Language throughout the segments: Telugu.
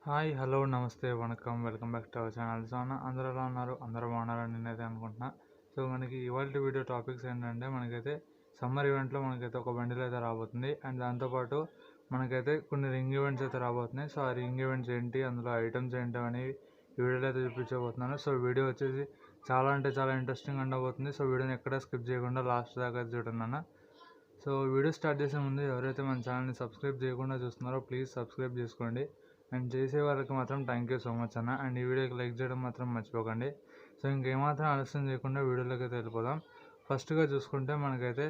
హాయ్, హలో, నమస్తే, vanakkam, welcome back to our channel. So అందరూ ఎలా ఉన్నారు? అందరూ బాగున్నారని నేనైతే అనుకుంటున్నా. సో మనకి ఇవాళ వీడియో టాపిక్స్ ఏంటంటే, మనకైతే సమ్మర్ ఈవెంట్లో మనకైతే ఒక బండిల్ అయితే రాబోతుంది. అండ్ దాంతోపాటు మనకైతే కొన్ని రింగ్ ఈవెంట్స్ అయితే రాబోతున్నాయి. సో ఆ రింగ్ ఈవెంట్స్ ఏంటి, అందులో ఐటమ్స్ ఏంటి అని ఈ వీడియోలో అయితే చూపించబోతున్నాను. సో వీడియో వచ్చేసి చాలా అంటే చాలా ఇంట్రెస్టింగ్ ఉండబోతుంది. సో వీడియోని ఎక్కడ స్కిప్ చేయకుండా లాస్ట్ దాకా చూడండి అన్న. సో వీడియో స్టార్ట్ చేసే ముందు ఎవరైతే మన ఛానల్ని సబ్స్క్రైబ్ చేయకుండా చూస్తున్నారో ప్లీజ్ సబ్స్క్రైబ్ చేసుకోండి. అండ్ చేసే వాళ్ళకి మాత్రం థ్యాంక్ యూ సో మచ్ అన్న. అండ్ ఈ వీడియోకి లైక్ చేయడం మాత్రం మర్చిపోకండి. సో ఇంకేమాత్రం ఆలస్యం చేయకుండా వీడియోలోకి అయితే వెళ్ళిపోదాం. ఫస్ట్గా చూసుకుంటే మనకైతే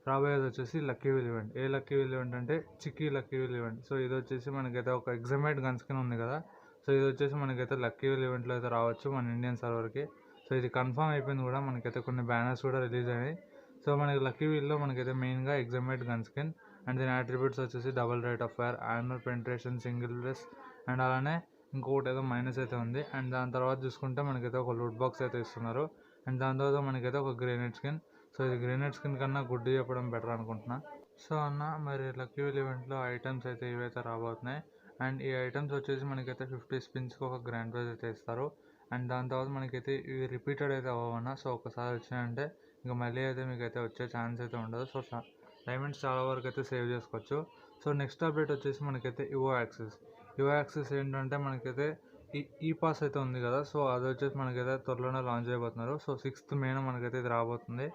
రాబోయేది వచ్చేసి లక్కీ వీల్ ఈవెంట్. ఏ లక్కీ వీల్ ఈవెంట్ అంటే చిక్కీ లక్కీ వీల్ ఈవెంట్. సో ఇది వచ్చేసి మనకైతే ఒక ఎగ్జామైట్ గన్ స్కిన్ ఉంది కదా. సో ఇది వచ్చేసి మనకైతే లక్కీ వీల్ ఈవెంట్లో అయితే రావచ్చు మన ఇండియన్ సర్వర్కి. సో ఇది కన్ఫర్మ్ అయిపోయింది కూడా. మనకైతే కొన్ని బ్యానర్స్ కూడా రిలీజ్ అయినాయి. సో మనకి లక్కీ వీల్లో మనకైతే మెయిన్గా ఎగ్జామైట్ గన్ స్కిన్ అండ్ దీని అట్రిబ్యూట్స్ వచ్చేసి double rate of fire, armour penetration, single plus and అలానే ఇంకొకటి ఏదో మైనస్ అయితే ఉంది. అండ్ దాని తర్వాత చూసుకుంటే మనకైతే ఒక లూట్ బాక్స్ అయితే ఇస్తున్నారు. అండ్ దాని తర్వాత మనకైతే ఒక గ్రెనేడ్ స్కిన్. సో ఇది గ్రెనేడ్ స్కిన్ కన్నా గుడ్డు చెప్పడం బెటర్ అనుకుంటున్నా. సో అన్న మరి లక్కీ వీల్ ఈవెంట్లో ఐటమ్స్ అయితే ఇవైతే రాబోతున్నాయి. అండ్ ఈ ఐటమ్స్ వచ్చేసి మనకైతే 50 స్పిన్స్కి ఒక గ్రాండ్ ప్రైజ్ అయితే ఇస్తారు. అండ్ దాని తర్వాత మనకైతే ఇవి రిపీటెడ్ అయితే అవ్వవన్నా. సో ఒకసారి వచ్చినాయంటే ఇంకా మళ్ళీ అయితే మీకైతే వచ్చే ఛాన్స్ అయితే ఉండదు. సో డైమండ్స్ చాలా వరకు అయితే సేవ్ చేసుకోవచ్చు. సో నెక్స్ట్ అప్డేట్ వచ్చేసి మనకైతే ఇవో యాక్సెస్ ఏంటంటే మనకైతే ఈ పాస్ అయితే ఉంది కదా. సో అది వచ్చేసి మనకైతే త్వరలోనే లాంచ్ అయిపోతున్నారు. సో 6th May మనకైతే ఇది రాబోతుంది.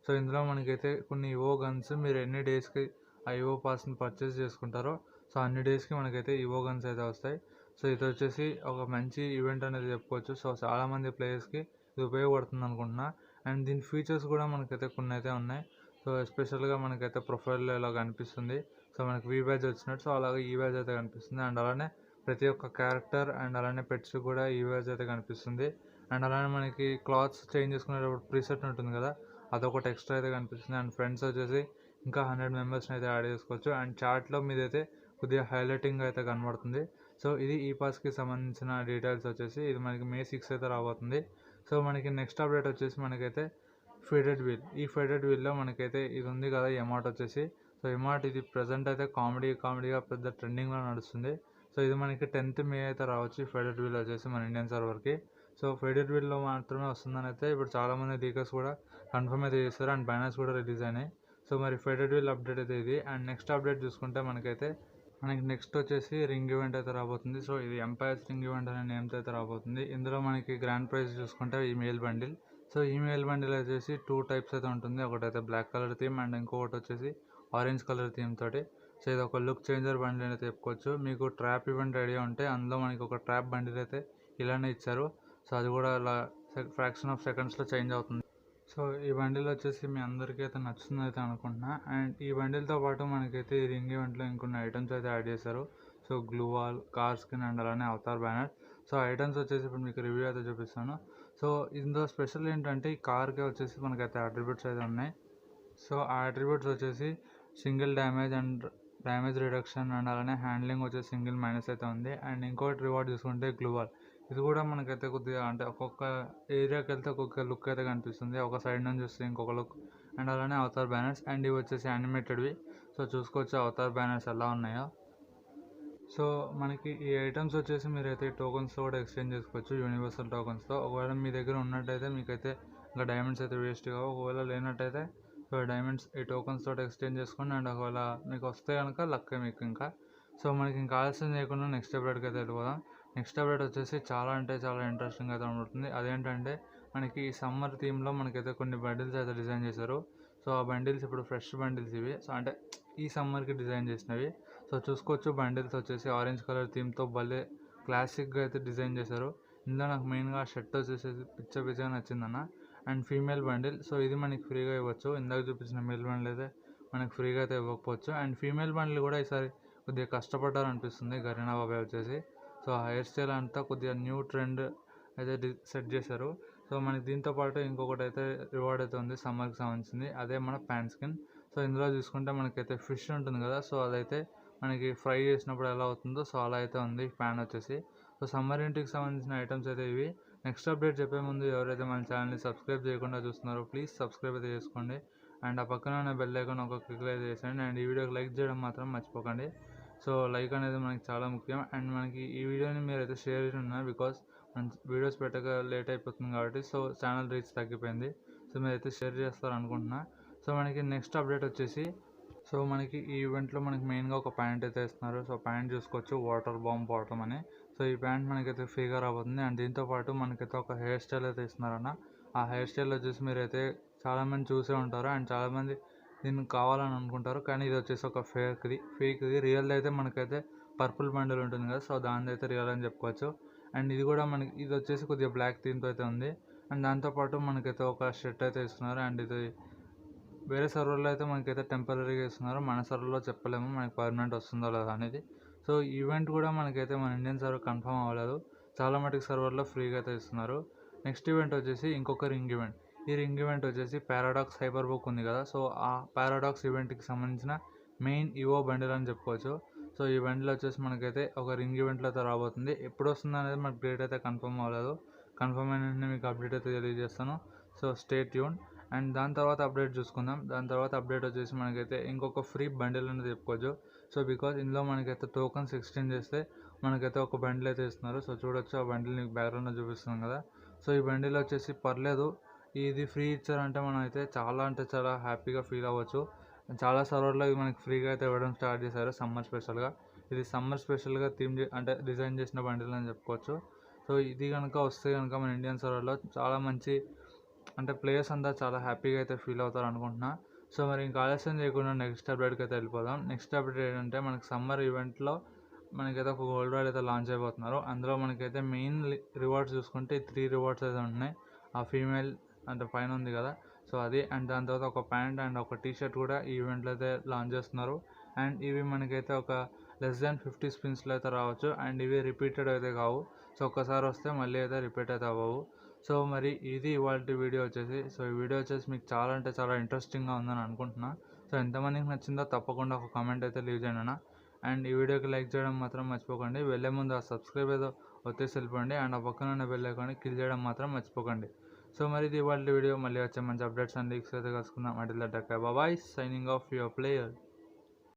సో ఇందులో మనకైతే కొన్ని ఇవో గన్స్ మీరు ఎన్ని డేస్కి ఆ ఇవో పాస్ని పర్చేస్ చేసుకుంటారో సో అన్ని డేస్కి మనకైతే ఇవో గన్స్ అయితే వస్తాయి. సో ఇది వచ్చేసి ఒక మంచి ఈవెంట్ అనేది చెప్పుకోవచ్చు. సో చాలామంది ప్లేయర్స్కి ఇది ఉపయోగపడుతుంది అనుకుంటున్నా. అండ్ దీని ఫీచర్స్ కూడా మనకైతే కొన్ని అయితే ఉన్నాయి. సో ఎస్పెషల్గా మనకైతే ప్రొఫైల్లో ఇలా కనిపిస్తుంది. సో మనకి వీ బ్యాజ్ వచ్చినట్టు. సో అలాగే ఈ బ్యాజ్ అయితే కనిపిస్తుంది. అండ్ అలానే ప్రతి ఒక్క క్యారెక్టర్ అండ్ అలానే పెట్స్ కూడా ఈ బ్యాజ్ అయితే కనిపిస్తుంది. అండ్ అలానే మనకి క్లాత్స్ చేంజ్ చేసుకునేటప్పుడు ప్రీసెట్ ఉంటుంది కదా, అదొకటి ఎక్స్ట్రా అయితే కనిపిస్తుంది. అండ్ ఫ్రెండ్స్ వచ్చేసి ఇంకా 100 మెంబర్స్ని అయితే యాడ్ చేసుకోవచ్చు. అండ్ చార్ట్లో మీదైతే కొద్దిగా హైలైటింగ్ అయితే కనబడుతుంది. సో ఇది ఈ పాస్కి సంబంధించిన డీటెయిల్స్ వచ్చేసి ఇది మనకి May 6 అయితే రాబోతుంది. సో మనకి నెక్స్ట్ అప్డేట్ వచ్చేసి మనకైతే ఫేడెడ్ వీల్. ఈ ఫేడెడ్ వీల్లో మనకైతే ఇది ఉంది కదా ఎమాట్ వచ్చేసి. సో ఎమాట్ ఇది ప్రజెంట్ అయితే కామెడీగా పెద్ద ట్రెండింగ్లో నడుస్తుంది. సో ఇది మనకి 10th May అయితే రావచ్చు ఈ ఫేడెడ్ వీల్ వచ్చేసి మన ఇండియన్ సర్వర్కి. సో ఫేడెడ్ వీల్లో మాత్రమే వస్తుందని అయితే ఇప్పుడు చాలామంది లీకర్స్ కూడా కన్ఫర్మ్ అయితే చేస్తారు. అండ్ బ్యానర్స్ కూడా రిలీజ్ అయినాయి. సో మరి ఫేడెడ్ వీల్ అప్డేట్ అయితే ఇది. అండ్ నెక్స్ట్ అప్డేట్ చూసుకుంటే మనకి నెక్స్ట్ వచ్చేసి రింగ్ ఈవెంట్ అయితే రాబోతుంది. సో ఇది ఎంపైర్స్ రింగ్ ఈవెంట్ అనే నేమ్తో అయితే రాబోతుంది. ఇందులో మనకి గ్రాండ్ ప్రైజ్ చూసుకుంటే email bundle. So email bundle వచ్చేసి 2 టైప్స్ అయితే ఉంటుంది. ఒకటైతే బ్లాక్ కలర్ థీమ్ అండ్ ఇంకొకటి వచ్చేసి ఆరెంజ్ కలర్ థీమ్ తోటి. సో ఇది ఒక లుక్ చేంజర్ బండిల్ అయితే చెప్పుకోవచ్చు. మీకు ట్రాప్ ఈవెంట్ ఐడియా ఉంటే అందులో మనకి ఒక ట్రాప్ బండిల్ అయితే ఇలానే ఇచ్చారు. సో అది కూడా అలా ఫ్రాక్షన్ ఆఫ్ సెకండ్స్లో చేంజ్ అవుతుంది. సో ఈ బండిల్ వచ్చేసి మీ అందరికీ అయితే నచ్చుతుంది అయితే అనుకుంటున్నా. అండ్ ఈ బండిల్తో పాటు మనకైతే ఈ రింగ్ ఈవెంట్లో ఇంకొన్ని ఐటమ్స్ అయితే యాడ్ చేశారు. So glue wall, car skin and అలానే అవతార్ బ్యానర్. సో ఐటమ్స్ వచ్చేసి ఇప్పుడు మీకు రివ్యూ అయితే చూపిస్తాను. సో ఇందులో స్పెషల్ ఏంటంటే ఈ కార్కి వచ్చేసి మనకైతే అట్రిబ్యూట్స్ అయితే ఉన్నాయి. సో ఆ అట్రిబ్యూట్స్ వచ్చేసి సింగిల్ డ్యామేజ్ రిడక్షన్ అండ్ అలానే హ్యాండ్లింగ్ వచ్చేసి సింగిల్ మైనస్ అయితే ఉంది. అండ్ ఇంకోటి రివార్డ్ చూసుకుంటే గ్లూవాల్. ఇది కూడా మనకైతే కొద్దిగా అంటే ఒక్కొక్క ఏరియాకి వెళ్తే ఒక్కొక్క లుక్ అయితే కనిపిస్తుంది. ఒక సైడ్ నుంచి చూస్తే ఇంకొక లుక్. అండ్ అలానే అవతార్ బ్యానర్స్ అండ్ ఇవి వచ్చేసి యానిమేటెడ్వి. సో చూసుకోవచ్చు అవతార్ బ్యానర్స్ ఎలా ఉన్నాయో. సో మనకి ఈ ఐటమ్స్ వచ్చేసి మీరైతే టోకన్స్తో కూడా ఎక్స్చేంజ్ చేసుకోవచ్చు, యూనివర్సల్ టోకన్స్తో. ఒకవేళ మీ దగ్గర ఉన్నట్టయితే మీకైతే ఇంకా డైమండ్స్ అయితే వేస్ట్ కావు. ఒకవేళ లేనట్టయితే సో డైమండ్స్ ఈ టోకన్స్ తోటి ఎక్స్చేంజ్ చేసుకోండి. అండ్ ఒకవేళ మీకు వస్తే కనుక లక్కే మీకు ఇంకా. సో మనకి ఇంకా ఆలస్యం చేయకుండా నెక్స్ట్ అప్డేట్కి అయితే వెళ్ళిపోదాం. నెక్స్ట్ అప్డేట్ వచ్చేసి చాలా అంటే చాలా ఇంట్రెస్టింగ్ అయితే ఉంటుంది. అదేంటంటే మనకి ఈ సమ్మర్ థీమ్లో మనకైతే కొన్ని బండిల్స్ అయితే డిజైన్ చేశారు. సో ఆ బండిల్స్ ఇప్పుడు ఫ్రెష్ బండిల్స్ ఇవి. సో అంటే ఈ సమ్మర్కి డిజైన్ చేసినవి. సో చూసుకోవచ్చు బండిల్స్ వచ్చేసి ఆరెంజ్ కలర్ థీమ్తో భలే క్లాసిక్గా అయితే డిజైన్ చేశారు. ఇందులో నాకు మెయిన్గా షర్ట్ వచ్చేసి పిచ్చగా నచ్చిందన్న. And female bundle. సో ఇది మనకి ఫ్రీగా ఇవ్వచ్చు. ఇందాక చూపించిన మేల్ బండిల్ అయితే మనకి ఫ్రీగా అయితే ఇవ్వకపోవచ్చు. అండ్ ఫీమేల్ బండిల్ కూడా ఈసారి కొద్దిగా కష్టపడ్డారు అనిపిస్తుంది గరీనా బాబాయ్ వచ్చేసి. సో హెయిర్ స్టైల్ అంతా కొద్దిగా న్యూ ట్రెండ్ అయితే సెట్ చేశారు. సో మనకి దీంతో పాటు ఇంకొకటి అయితే రివార్డ్ అయితే ఉంది సమ్మర్కి సంబంధించింది. అదే మన ప్యాన్ స్కిన్. సో ఇందులో చూసుకుంటే మనకైతే ఫిష్ ఉంటుంది కదా. సో అదైతే మనకి ఫ్రై చేసినప్పుడు ఎలా అవుతుందో సో అలా అయితే ఉంది ప్యాన్ వచ్చేసి. సో సమ్మర్ ఇంటికి సంబంధించిన ఐటమ్స్ అయితే ఇవి. నెక్స్ట్ అప్డేట్ చెప్పే ముందు ఎవరైతే మన ఛానల్ని సబ్స్క్రైబ్ చేయకుండా చూస్తున్నారో ప్లీజ్ సబ్స్క్రైబ్ అయితే చేసుకోండి. అండ్ ఆ పక్కన ఉన్న బెల్ ఐకాన్ ఒక క్లిక్ అయితే చేసేయండి. అండ్ ఈ వీడియోకి లైక్ చేయడం మాత్రం మర్చిపోకండి. సో లైక్ అనేది మనకి చాలా ముఖ్యం. అండ్ మనకి ఈ వీడియోని మీరైతే షేర్ చేస్తున్నారు బికాస్ మన వీడియోస్ పెట్టక లేట్ అయిపోతుంది కాబట్టి. సో ఛానల్ రీచ్ తగ్గిపోయింది. సో మీరైతే షేర్ చేస్తారు అనుకుంటున్నా. సో మనకి నెక్స్ట్ అప్డేట్ వచ్చేసి, సో మనకి ఈ ఈవెంట్లో మనకి మెయిన్గా ఒక ప్యాంట్ అయితే ఇస్తున్నారు. సో ప్యాంట్ చూసుకోవచ్చు, వాటర్ బాటమ్ అని. సో ఈ ప్యాంట్ మనకైతే ఫ్రీగా రాబోతుంది. అండ్ దీంతోపాటు మనకైతే ఒక హెయిర్ స్టైల్ అయితే ఇస్తున్నారన్న. ఆ హెయిర్ స్టైల్ వచ్చేసి మీరైతే చాలామంది చూసే ఉంటారు అండ్ చాలామంది దీన్ని కావాలని అనుకుంటారు. కానీ ఇది వచ్చేసి ఒక ఫేక్ది. రియల్ది అయితే మనకైతే పర్పుల్ బండిల్ ఉంటుంది కదా, సో దాని అయితే రియల్ అని చెప్పుకోవచ్చు. అండ్ ఇది కూడా మనకి ఇది వచ్చేసి కొద్దిగా బ్లాక్ థీమ్తో అయితే ఉంది. అండ్ దాంతోపాటు మనకైతే ఒక షర్ట్ అయితే ఇస్తున్నారు. అండ్ ఇది వేరే సర్వర్లో అయితే మనకైతే టెంపరీగా ఇస్తున్నారు. మన సర్వర్లో చెప్పలేము మనకి పర్మనెంట్ వస్తుందో లేదా అనేది. సో ఈవెంట్ కూడా మనకైతే మన ఇండియన్ సర్వర్ కన్ఫర్మ్ అవ్వలేదు. చాలా మటుకు సర్వర్లో ఫ్రీగా అయితే ఇస్తున్నారు. నెక్స్ట్ ఈవెంట్ వచ్చేసి ఇంకొక రింగ్ ఈవెంట్. ఈ రింగ్ ఈవెంట్ వచ్చేసి పారాడాక్స్ హైపర్ బుక్ ఉంది కదా, సో ఆ పారాడాక్స్ ఈవెంట్కి సంబంధించిన మెయిన్ ఈవో బండిల్ అని చెప్పుకోవచ్చు. సో ఈ బండిల్ వచ్చేసి మనకైతే ఒక రింగ్ ఈవెంట్లో అయితే రాబోతుంది. ఎప్పుడు వస్తుంది అనేది మనకు డేట్ అయితే కన్ఫర్మ్ అవ్వలేదు. కన్ఫర్మ్ అయిన మీకు అప్డేట్ అయితే తెలియజేస్తాను. So stay tune. అండ్ దాని తర్వాత అప్డేట్ చూసుకుందాం. దాని తర్వాత అప్డేట్ వచ్చేసి మనకైతే ఇంకొక ఫ్రీ బండిల్ అనేది చెప్పుకోవచ్చు. సో బికాజ్ ఇందులో మనకైతే టోకన్స్ ఎక్స్చేంజ్ చేస్తే మనకైతే ఒక బండిల్ అయితే ఇస్తున్నారు. సో చూడొచ్చు, ఆ బండిల్ మీకు బ్యాక్గ్రౌండ్లో చూపిస్తున్నాం కదా. సో ఈ బండిల్ వచ్చేసి పర్లేదు, ఇది ఫ్రీ ఇచ్చారంటే మనం అయితే చాలా అంటే చాలా హ్యాపీగా ఫీల్ అవ్వచ్చు. చాలా సర్వర్లో ఇది మనకి ఫ్రీగా అయితే ఇవ్వడం స్టార్ట్ చేశారు సమ్మర్ స్పెషల్గా. ఇది సమ్మర్ స్పెషల్గా అంటే డిజైన్ చేసిన బండిల్ అని చెప్పుకోవచ్చు. సో ఇది కనుక వస్తే కనుక మన ఇండియన్ సర్వర్లో చాలా మంచి అంటే ప్లేయర్స్ అంతా చాలా హ్యాపీగా అయితే ఫీల్ అవుతారు అనుకుంటున్నా. సో మరి ఇంకా ఆలస్యం చేయకుండా నెక్స్ట్ అప్డేట్కి అయితే వెళ్ళిపోదాం. నెక్స్ట్ అప్డేట్ ఏంటంటే మనకి సమ్మర్ ఈవెంట్లో మనకైతే ఒక గోల్డ్ రాడ్ అయితే లాంచ్ అయిపోతున్నారు. అందులో మనకైతే మెయిన్ రివార్డ్స్ చూసుకుంటే 3 రివార్డ్స్ అయితే ఉన్నాయి. ఆ ఫీమేల్ అంటే పైన ఉంది కదా, సో అది. అండ్ దాని తర్వాత ఒక ప్యాంట్ అండ్ ఒక టీ షర్ట్ కూడా ఈ ఈవెంట్లో అయితే లాంచ్ చేస్తున్నారు. అండ్ ఇవి మనకైతే ఒక లెస్ దాన్ 50 స్పిన్స్లో అయితే రావచ్చు. అండ్ ఇవి రిపీటెడ్ అయితే కావు. సో ఒక్కసారి వస్తే మళ్ళీ అయితే రిపీట్ అయితే అవ్వవు. సో మరి ఇది ఇవాళ వీడియో వచ్చేసి. సో ఈ వీడియో వచ్చేసి మీకు చాలా అంటే చాలా ఇంట్రెస్టింగ్గా ఉందని అనుకుంటున్నా. సో ఎంతమందికి నచ్చిందో తప్పకుండా ఒక కామెంట్ అయితే లీవ్ చేయండి అన్న. అండ్ ఈ వీడియోకి లైక్ చేయడం మాత్రం మర్చిపోకండి. వెళ్ళే ముందు ఆ సబ్స్క్రైబ్ ఏదో వచ్చేసి వెళ్ళిపోండి. అండ్ ఆ పక్కన ఉన్న బెల్ ఐకాన్ని క్లిక్ చేయడం మాత్రం మర్చిపోకండి. సో మరి ఇది ఇవాళ వీడియో. మళ్ళీ వచ్చే మంచి అప్డేట్స్ అండ్ లీక్స్ అయితే కలుసుకుందాం. Until that bye, signing off your player.